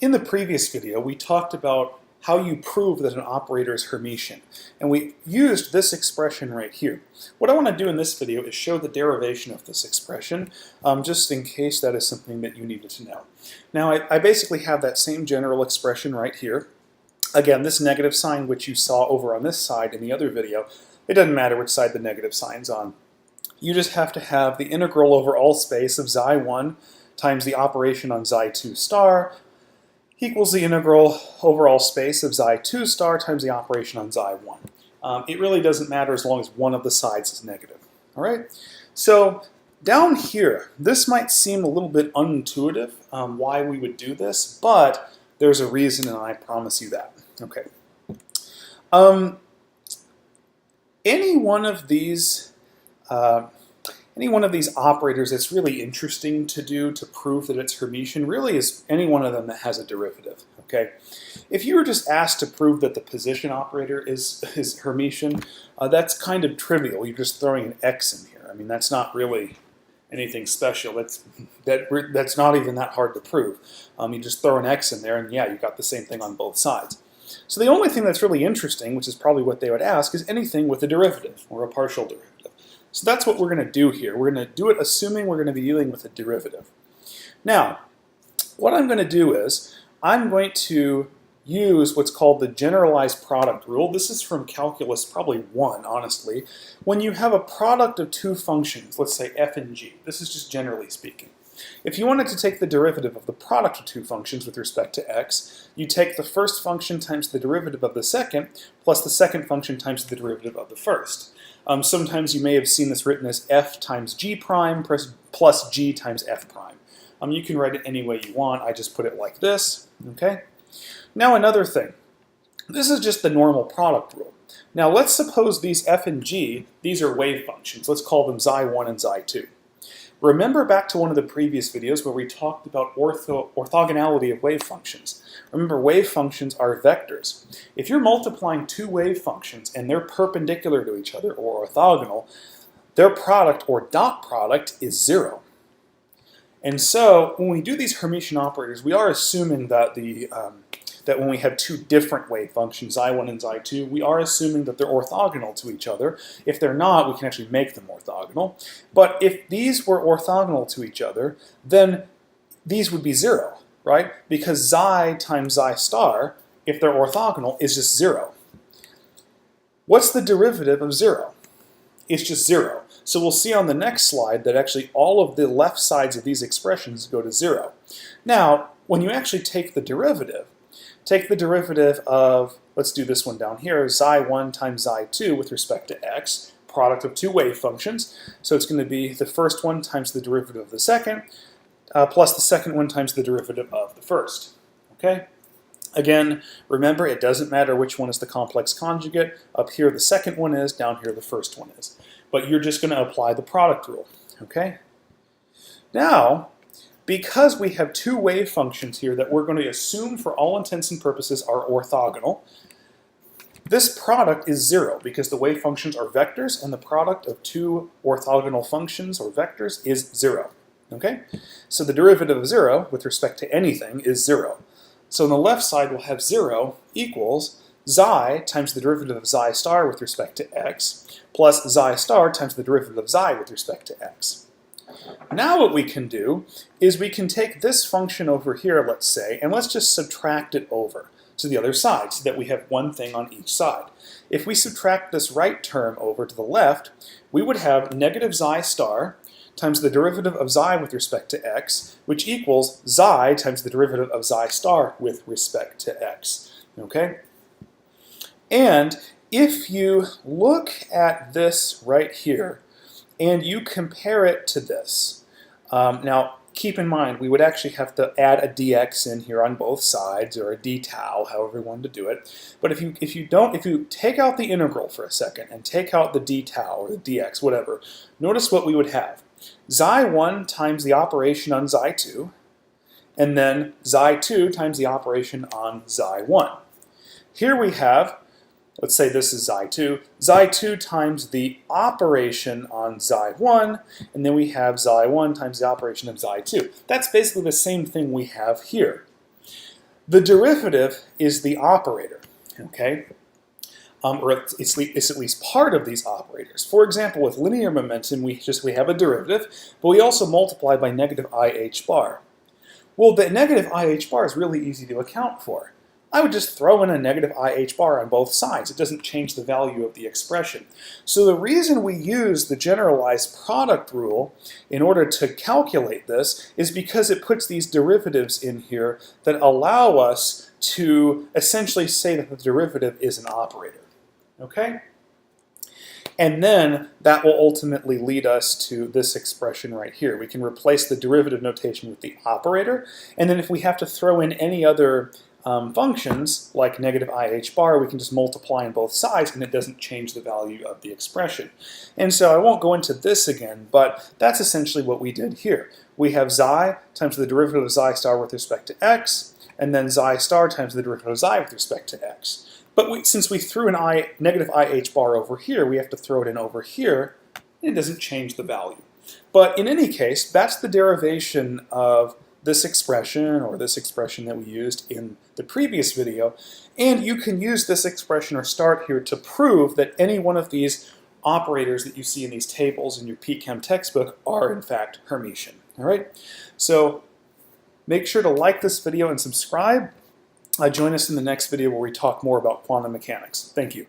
In the previous video, we talked about how you prove that an operator is Hermitian, and we used this expression right here. What I want to do in this video is show the derivation of this expression, just in case that is something that you needed to know. Now, I basically have that same general expression right here. Again, this negative sign, which you saw over on this side in the other video, it doesn't matter which side the negative sign's on. You just have to have the integral over all space of xi1 times the operation on xi2 star equals the integral over all space of xi2 star times the operation on xi1. It really doesn't matter as long as one of the sides is negative. All right? So down here, this might seem a little bit unintuitive why we would do this, but there's a reason, and I promise you that. Okay. Any one of these operators that's really interesting to do to prove that it's Hermitian really is any one of them that has a derivative. Okay, if you were just asked to prove that the position operator is Hermitian, that's kind of trivial. You're just throwing an x in here. I mean, that's not really anything special. That's not even that hard to prove. You just throw an x in there, and yeah, you got the same thing on both sides. So the only thing that's really interesting, which is probably what they would ask, is anything with a derivative or a partial derivative. So that's what we're going to do here. We're going to do it assuming we're going to be dealing with a derivative. Now, what I'm going to do is I'm going to use what's called the generalized product rule. This is from calculus probably 1, honestly. When you have a product of two functions, let's say f and g, this is just generally speaking. If you wanted to take the derivative of the product of two functions with respect to x, you take the first function times the derivative of the second, plus the second function times the derivative of the first. Sometimes you may have seen this written as f times g prime plus g times f prime. You can write it any way you want. I just put it like this. Okay. Now another thing. This is just the normal product rule. Now let's suppose these f and g, these are wave functions. Let's call them xi1 and xi2. Remember back to one of the previous videos where we talked about orthogonality of wave functions. Remember, wave functions are vectors. If you're multiplying two wave functions and they're perpendicular to each other or orthogonal, their product or dot product is 0. And so when we do these Hermitian operators, we are assuming that that when we have two different wave functions, xi1 and xi2, we are assuming that they're orthogonal to each other. If they're not, we can actually make them orthogonal. But if these were orthogonal to each other, then these would be 0, right? Because xi times xi star, if they're orthogonal, is just 0. What's the derivative of 0? It's just 0. So we'll see on the next slide that actually all of the left sides of these expressions go to 0. Now, when you actually take the derivative of, let's do this one down here, xi1 times xi2 with respect to x, product of two wave functions. So it's going to be the first one times the derivative of the second, plus the second one times the derivative of the first. Okay? Again, remember, it doesn't matter which one is the complex conjugate. Up here the second one is, down here the first one is. But you're just going to apply the product rule. Okay? Now, because we have two wave functions here that we're going to assume for all intents and purposes are orthogonal, this product is 0 because the wave functions are vectors and the product of two orthogonal functions or vectors is 0. Okay? So the derivative of 0 with respect to anything is 0. So on the left side we'll have 0 equals xi times the derivative of xi star with respect to x plus xi star times the derivative of xi with respect to x. Now what we can do is we can take this function over here, let's say, and let's just subtract it over to the other side so that we have one thing on each side. If we subtract this right term over to the left, we would have negative xi star times the derivative of xi with respect to x, which equals xi times the derivative of xi star with respect to x. Okay? And if you look at this right here, and you compare it to this. Now, keep in mind, we would actually have to add a dx in here on both sides, or a d tau, however you want to do it. But if you take out the integral for a second and take out the d tau or the dx, whatever, notice what we would have: xi1 times the operation on xi2, and then xi2 times the operation on xi1. Here we have, let's say this is xi2 times the operation on xi1, and then we have xi1 times the operation of xi2. That's basically the same thing we have here. The derivative is the operator, okay? Or it's at least part of these operators. For example, with linear momentum, we have a derivative, but we also multiply by negative IH bar. Well, the negative IH bar is really easy to account for. I would just throw in a negative IH bar on both sides. It doesn't change the value of the expression. So the reason we use the generalized product rule in order to calculate this is because it puts these derivatives in here that allow us to essentially say that the derivative is an operator. Okay? And then that will ultimately lead us to this expression right here. We can replace the derivative notation with the operator, and then if we have to throw in any other functions, like negative IH bar, we can just multiply on both sides, and it doesn't change the value of the expression. And so I won't go into this again, but that's essentially what we did here. We have xi times the derivative of xi star with respect to x, and then xi star times the derivative of xi with respect to x. But since we threw an negative IH bar over here, we have to throw it in over here, and it doesn't change the value. But in any case, that's the derivation of this expression, or this expression that we used in the previous video, and you can use this expression or start here to prove that any one of these operators that you see in these tables in your P-Chem textbook are in fact Hermitian. All right, so make sure to like this video and subscribe. Join us in the next video where we talk more about quantum mechanics. Thank you.